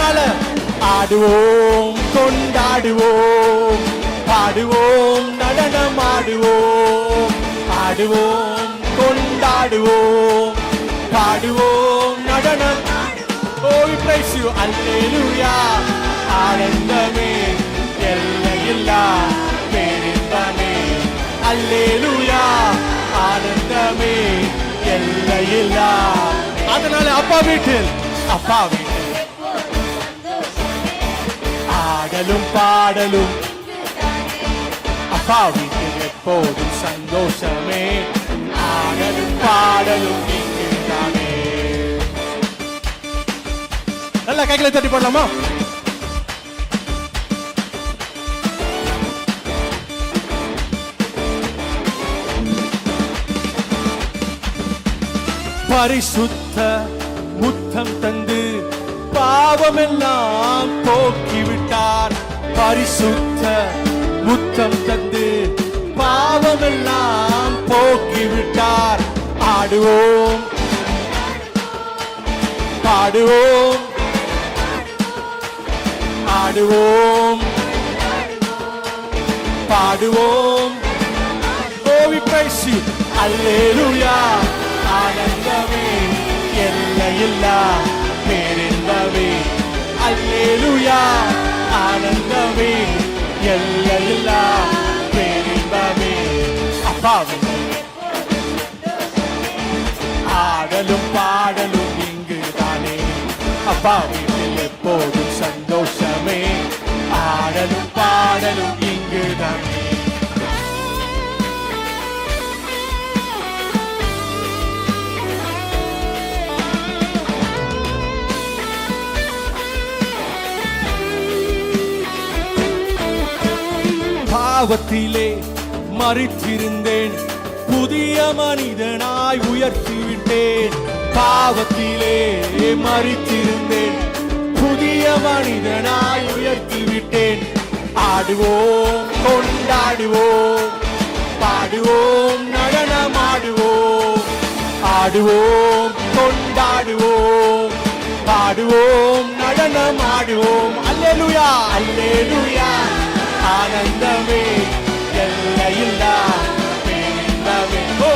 அதனால ஆடுவோம், கொண்டாடுவோம், பாடுவோம், நடனம் ஆடுவோம், ஆடுவோம், கொண்டாடுவோம், பாடுவோம், நடனம். Oh, we praise you. Hallelujah. ஆனந்தமே எல்லையில்லா பேரின்பமே. Hallelujah. ஆனந்தமே எல்லையில்லா. அதனால அப்பா வீட்டில் ஆடலும் பாடலும் அப்பா வீட்டில் எப்போதும் சந்தோஷமே. ஆடலும் பாடலும் இங்குதானே. நல்லா கைகளை தட்டி போடலாமா? பரிசுத்த முத்தம் தந்து பாவமெல்லாம் போக்கிவிட்டார். பரிசுத்த முத்தம் தந்து பாவமெல்லாம் போக்கிவிட்டார். ஆடுவோம், பாடுவோம், ஆடுவோம், பாடுவோம். Oh, we praise you. Hallelujah. ஆனந்தமே எல்லையில்லா பேரின்பமே. அல்லேலூயா. ஆனந்தமே எல்லையில்லா பேரின்பமே. அப்பாவே ஆடலும் பாடலும் இங்குதானே. அப்பா வீட்டில் எப்போதும் சந்தோஷமே. ஆடலும் பாடலும் இங்குதானே. பாவத்திலே மரித்திருந்தேன், புதிய மனிதனாய் உயர்த்திவிட்டேன். பாவத்திலே மரித்திருந்தேன், புதிய மனிதனாய் உயர்த்திவிட்டேன். ஆடுவோம், கொண்டாடுவோம், பாடுவோம், நடனமாடுவோம், ஆடுவோம், கொண்டாடுவோம், பாடுவோம், நடனமாடுவோம். அல்லேலூயா, அல்லேலூயா. ஆனந்தமே எல்லையில்லா